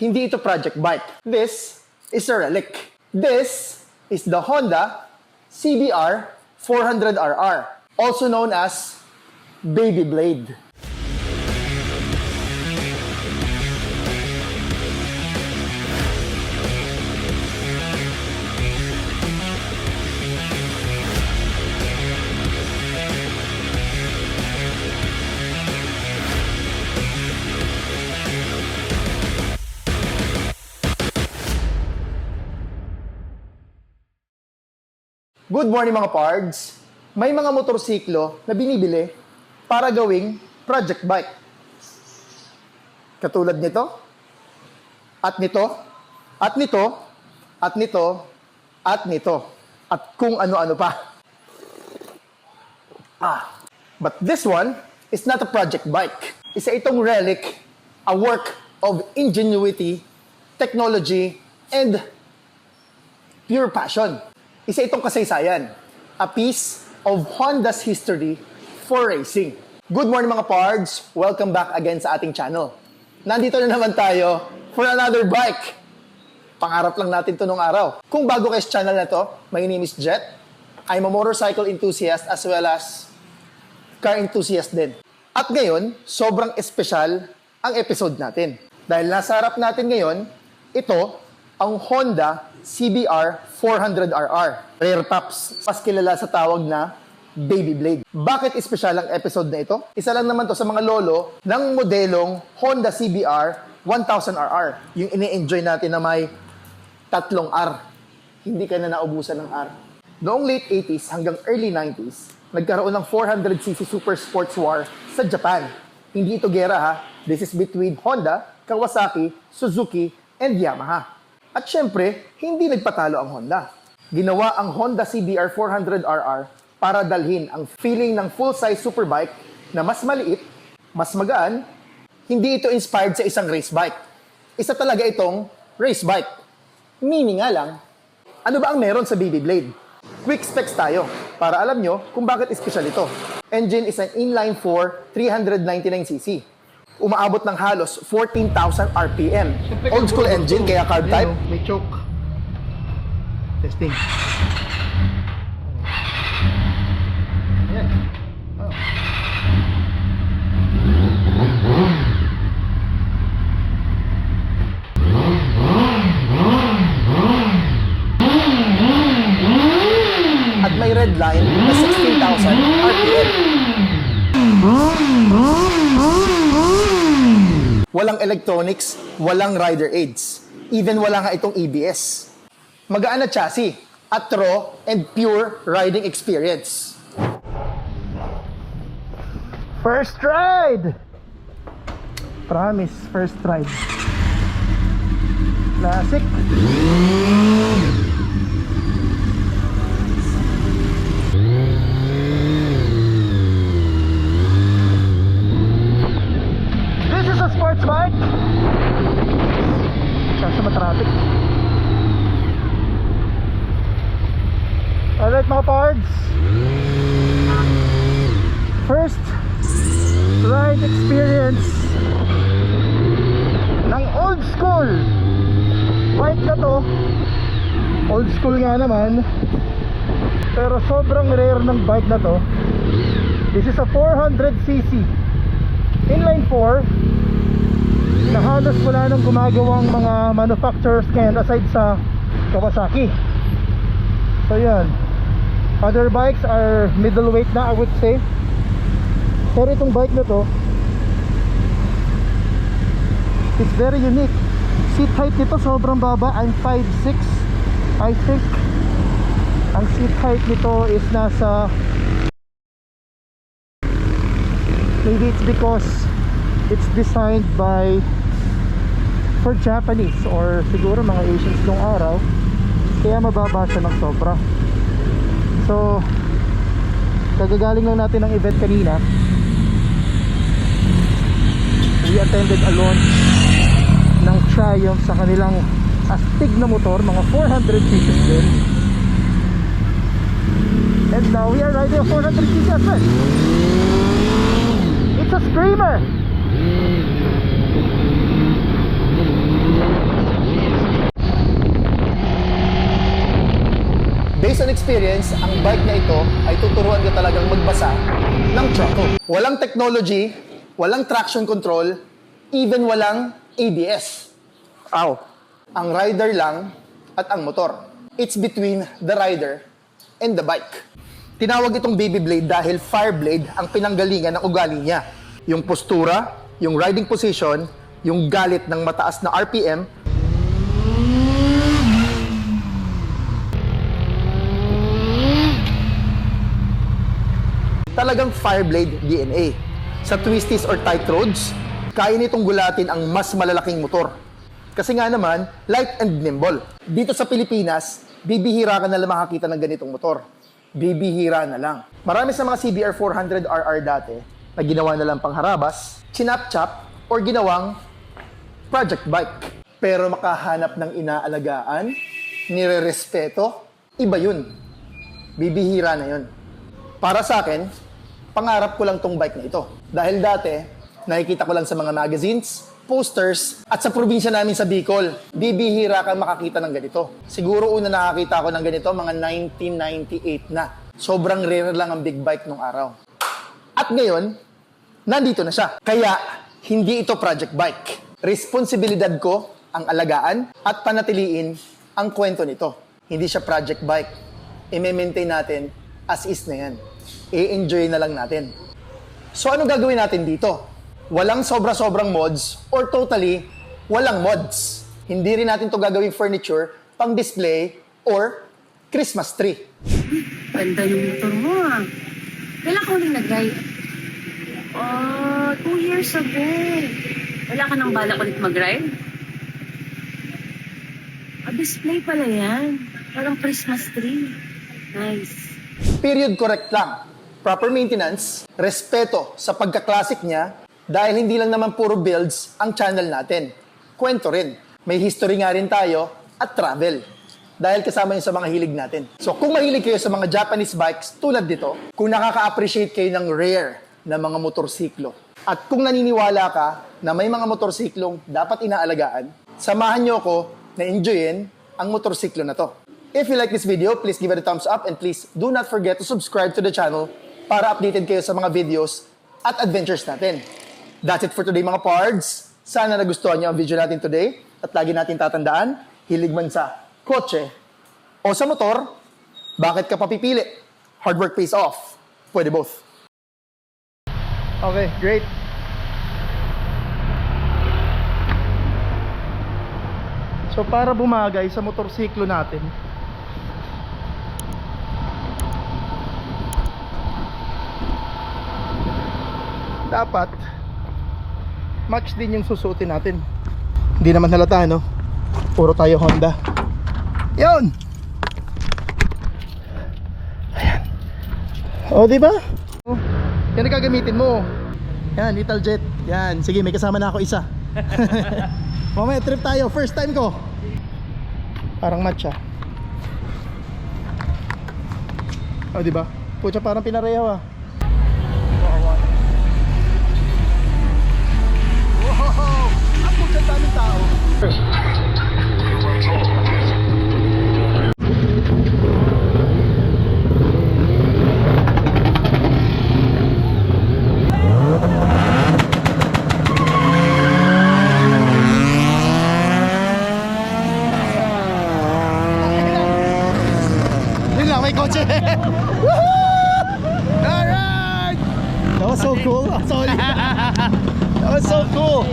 hindi ito project bike. This is a relic. This is the Honda CBR 400RR, also known as Baby Blade. Good morning mga pards! May mga motorsiklo na binibili para gawing project bike. Katulad nito, at nito, at nito, at nito, at nito, at kung ano-ano pa. But this one is not a project bike. Isa itong relic, a work of ingenuity, technology, and pure passion. Isa itong kasaysayan, a piece of Honda's history for racing. Good morning mga pards! Welcome back again sa ating channel. Nandito na naman tayo for another bike. Pangarap lang natin to nung araw. Kung bago kayo sa channel na to, my name is Jet. I'm a motorcycle enthusiast as well as car enthusiast din. At ngayon, sobrang espesyal ang episode natin. Dahil nasa harap natin ngayon, ito ang Honda CBR 400RR. Rare Paps, mas kilala sa tawag na Baby Blade. Bakit espesyal ang episode na ito? Isa lang naman to sa mga lolo ng modelong Honda CBR 1000RR. Yung ini-enjoy natin na may 3 R. Hindi ka na naubusan ng R. Noong late 80s hanggang early 90s, nagkaroon ng 400cc super sports war sa Japan. Hindi ito gera ha. This is between Honda, Kawasaki, Suzuki, and Yamaha. At syempre, hindi nagpatalo ang Honda. Ginawa ang Honda CBR 400RR para dalhin ang feeling ng full-size superbike na mas maliit, mas magaan. Hindi ito inspired sa isang race bike. Isa talaga itong race bike. Meaning nga lang, ano ba ang meron sa Baby Blade? Quick specs tayo para alam nyo kung bakit espesyal ito. Engine is an inline-4 399cc. Umaabot ng halos 14,000 RPM. Old school engine, kaya carb type. May choke. Testing. Ayan. Oh. At may red line na 16,000 RPM. Walang electronics, walang rider aids. Even wala nga itong ABS. Magaan na chassis at raw and pure riding experience. First ride! Promise, first ride. Classic. This is a sports bike. Kasi matraffic. Alright mga pards, first ride experience ng old school bike na to. Old school nga naman, pero sobrang rare ng bike na to. This is a 400cc inline 4 na halos wala nang gumagawang mga manufacturers ngayon aside sa Kawasaki. So yan, other bikes are middleweight na, I would say. Pero itong bike na to, it's very unique. Seat height nito sobrang baba. I'm 5'6", I think. Ang seat height nito is nasa, maybe it's because it's designed by for Japanese or siguro mga Asians nung araw, kaya mababa siya ng sobra. So kagagaling lang natin ng event kanina. We attended a launch ng Triumph sa kanilang astig na motor, mga 400cc din. And now we are riding a 400cc as well. It's a screamer. Based on experience, ang bike na ito ay tuturuan ka talagang magbasa ng throttle. Walang technology, walang traction control, even walang ABS. Ow! Ang rider lang at ang motor. It's between the rider and the bike. Tinawag itong baby blade dahil fire blade ang pinanggalingan ng ugali niya. Yung postura, yung riding position, yung galit ng mataas na RPM, talagang Fireblade DNA. Sa twisties or tight roads, kaya nitong gulatin ang mas malalaking motor. Kasi nga naman, light and nimble. Dito sa Pilipinas, bibihira ka na lang makakita ng ganitong motor. Bibihira na lang. Marami sa mga CBR 400RR dati na ginawa na lang pangharabas, chinap-chap, or ginawang project bike. Pero makahanap ng inaalagaan, nire-respeto, iba yun. Bibihira na yun. Para sa akin, pangarap ko lang tong bike na ito. Dahil dati, nakikita ko lang sa mga magazines, posters, at sa probinsya namin sa Bicol, bibihira kang makakita ng ganito. Siguro una nakakita ko ng ganito, mga 1998 na. Sobrang rare lang ang big bike nung araw. At ngayon, nandito na siya. Kaya, hindi ito project bike. Responsibilidad ko ang alagaan at panatiliin ang kwento nito. Hindi siya project bike. I-maintain natin as is na yan. I-enjoy na lang natin. So ano gagawin natin dito? Walang sobra-sobrang mods or totally walang mods. Hindi rin natin to gagawing furniture, pang display, or Christmas tree. Ganda yung motor mo ah. Kailan ka ulit nag-ride? 2 years ago. Wala ka nang balak ulit mag-ride? Display pala yan. Parang Christmas tree. Nice. Period correct lang. Proper maintenance, respeto sa pagka-classic niya, dahil hindi lang naman puro builds ang channel natin. Kwento rin. May history nga rin tayo at travel. Dahil kasama yun sa mga hilig natin. So kung mahilig kayo sa mga Japanese bikes tulad dito, kung nakaka-appreciate kayo ng rare na mga motorsiklo, at kung naniniwala ka na may mga motorsiklong dapat inaalagaan, samahan nyo ako na enjoyin ang motorsiklo na to. If you like this video, please give it a thumbs up and please do not forget to subscribe to the channel para updated kayo sa mga videos at adventures natin. That's it for today mga pards. Sana nagustuhan niyo ang video natin today at lagi natin tatandaan, hilig man sa kotse o sa motor, bakit ka papipili? Hard work pays off. Pwede both. Okay, great. So para bumagay sa motorsiklo natin, dapat match din yung susuotin natin. Hindi naman halata, no? Puro tayo Honda. Yun! Ayan. O, diba? O, yan ang gagamitin mo. Yan, Little Jet. Yan, sige, may kasama na ako isa. Mamaya trip tayo, first time ko. Parang match ah. O, diba? Pucha, parang pinareho ah. Wow! Ang pucha, daming tao. May kotse. Alright! That was so cool. Sorry. That was so cool.